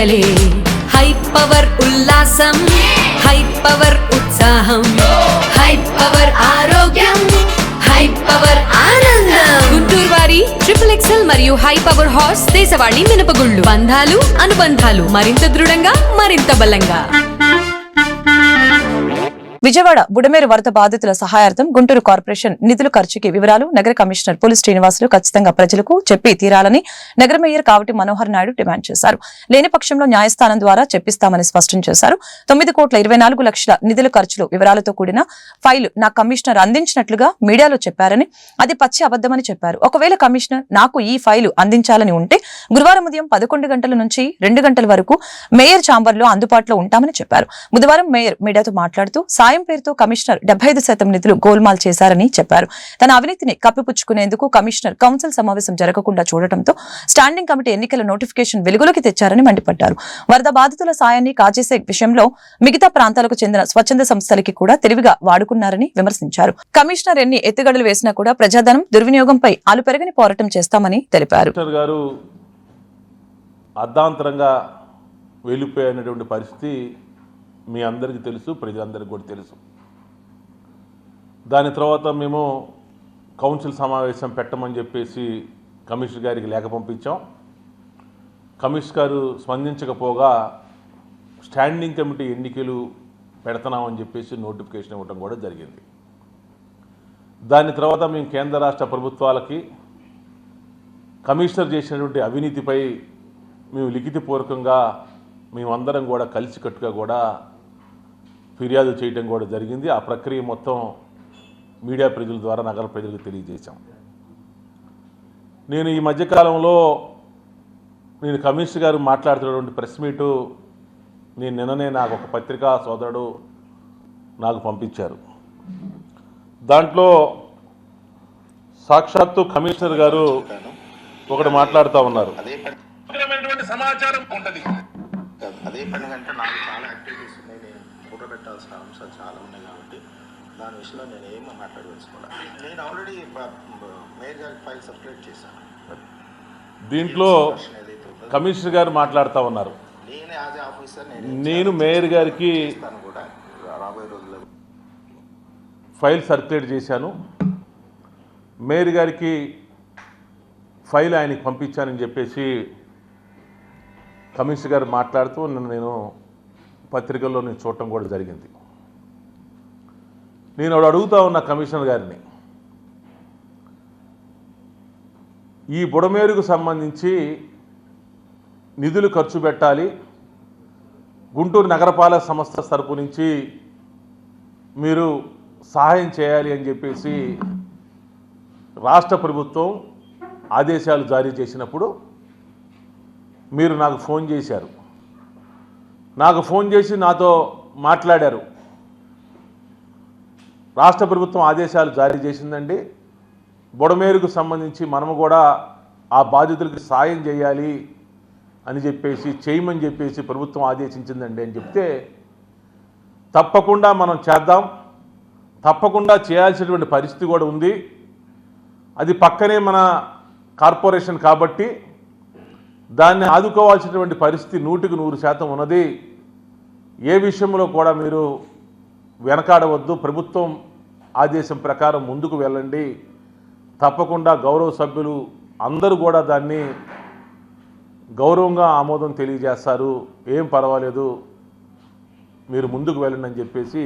పండగలే high power ఉల్లాసం high power ఉత్సాహం high power ఆరోగ్యం హై పవర్ ఆనందం గుంటూరు వారి XXL మరియు హై పవర్ హార్స్ దేశవాళీ మినపగుళ్ళు బంధాలు అనుబంధాలు మరింత దృఢంగా మరింత బలంగా. విజయవాడ బుడమేరు వరద బాధితుల సహాయార్థం గుంటూరు కార్పొరేషన్ నిధుల ఖర్చుకి వివరాలు నగర కమిషనర్ పులి శ్రీనివాసులు ఖచ్చితంగా ప్రజలకు చెప్పి తీరాలని నగర మేయర్ కావటి మనోహర్ నాయుడు డిమాండ్ చేశారు. లేని పక్షంలో న్యాయస్థానం ద్వారా చెప్పిస్తామని స్పష్టం చేశారు. 9,24,00,000 నిధుల ఖర్చులు వివరాలతో కూడిన ఫైలు నా కమిషనర్ అందించినట్లుగా మీడియాలో చెప్పారని అది పచ్చి అబద్దమని చెప్పారు. ఒకవేళ కమిషనర్ నాకు ఈ ఫైలు అందించాలని ఉంటే గురువారం ఉదయం 11 గంటల నుంచి 2 గంటల వరకు మేయర్ ఛాంబర్ లో అందుబాటులో ఉంటామని చెప్పారు. బుధవారం మేయర్ మీడియాతో మాట్లాడుతూ సాయం పేరుతో కమిషనర్ 75% నిధులు గోల్మాల్ చేశారని చెప్పారు. తన అవినీతిని కప్పిపుచ్చుకునేందుకు కమిషనర్ కౌన్సిల్ సమావేశం జరగకుండా చూడటంతో స్టాండింగ్ కమిటీ ఎన్నికల నోటిఫికేషన్ వెలుగులోకి తెచ్చారని మండిపడ్డారు. వరద బాధితుల సాయాన్ని కాజేసే విషయంలో మిగతా ప్రాంతాలకు చెందిన స్వచ్ఛంద సంస్థలకి కూడా తెలివిగా వాడుకున్నారని విమర్శించారు. కమిషనర్ ఎన్ని ఎత్తుగడలు వేసినా కూడా ప్రజాధనం దుర్వినియోగంపై అలుపెరగని పోరాటం చేస్తామని తెలిపారు. అర్ధాంతరంగా వెళ్ళిపోయినటువంటి పరిస్థితి మీ అందరికీ తెలుసు, ప్రజలందరికీ కూడా తెలుసు. దాని తర్వాత మేము కౌన్సిల్ సమావేశం పెట్టమని చెప్పేసి కమిషనర్ గారికి లేఖ పంపించాం. కమిషనర్ గారు స్పందించకపోగా స్టాండింగ్ కమిటీ ఎన్నికలు పెడుతున్నామని చెప్పేసి నోటిఫికేషన్ ఇవ్వడం కూడా జరిగింది. దాని తర్వాత మేము కేంద్ర రాష్ట్ర ప్రభుత్వాలకి కమిషనర్ చేసినటువంటి అవినీతిపై మేము లిఖితపూర్వకంగా మేమందరం కూడా కలిసికట్టుగా కూడా ఫిర్యాదు చేయడం కూడా జరిగింది. ఆ ప్రక్రియ మొత్తం మీడియా ప్రజల ద్వారా నగర ప్రజలకు తెలియజేశాం. నేను ఈ మధ్యకాలంలో కమిషనర్ గారు మాట్లాడుతున్నటువంటి ప్రెస్ మీటు నిన్ననే నాకు ఒక పత్రికా సోదరుడు నాకు పంపించారు. దాంట్లో సాక్షాత్తు కమిషనర్ గారు ఒకటి మాట్లాడుతూ ఉన్నారు. సమాచారం ఉంటుంది. అదే పని కంటే నాకు చాలా యాక్టివిటీస్ ఉన్నాయి, నేను ఫోటో పెట్టాల్సిన అంశాలు చాలా ఉన్నాయి కాబట్టి దాని విషయంలో నేను ఏమీ మాట్లాడవలసుకోవాలి. నేను ఆల్రెడీ మేయర్ గారికి ఫైల్ సర్క్యులేట్ చేశాను. దీంట్లో కమిషనర్ గారు మాట్లాడుతూ ఉన్నారు. నేను యాజ్ ఆఫీసర్ నేను మేయర్ గారికి కూడా రాబోయే రోజుల్లో ఫైల్ సర్క్యులేట్ చేశాను. మేయర్ గారికి ఫైల్ ఆయనకి పంపించానని చెప్పేసి కమిషనర్ గారు మాట్లాడుతూ నేను పత్రికల్లో చూడటం కూడా జరిగింది. నేను అడుగుతా ఉన్న కమిషనర్ గారిని, ఈ బుడమేరుకు సంబంధించి నిధులు ఖర్చు పెట్టాలి, గుంటూరు నగరపాలక సంస్థ తరపు నుంచి మీరు సహాయం చేయాలి అని చెప్పేసి రాష్ట్ర ప్రభుత్వం ఆదేశాలు జారీ చేసినప్పుడు మీరు నాకు ఫోన్ చేశారు. నాకు ఫోన్ చేసి నాతో మాట్లాడారు. రాష్ట్ర ప్రభుత్వం ఆదేశాలు జారీ చేసిందండి, బుడమేరుకు సంబంధించి మనము కూడా ఆ బాధితులకు సాయం చేయాలి అని చెప్పేసి చేయమని చెప్పేసి ప్రభుత్వం ఆదేశించిందండి అని చెప్తే, తప్పకుండా మనం చేద్దాం, తప్పకుండా చేయాల్సినటువంటి పరిస్థితి కూడా ఉంది, అది పక్కనే మన కార్పొరేషన్ కాబట్టి దాన్ని ఆదుకోవాల్సినటువంటి పరిస్థితి 100% ఉన్నది, ఏ విషయంలో కూడా మీరు వెనకాడవద్దు, ప్రభుత్వం ఆదేశం ప్రకారం ముందుకు వెళ్ళండి, తప్పకుండా గౌరవ సభ్యులు అందరూ కూడా దాన్ని గౌరవంగా ఆమోదం తెలియజేస్తారు, ఏం పర్వాలేదు, మీరు ముందుకు వెళ్ళండి అని చెప్పేసి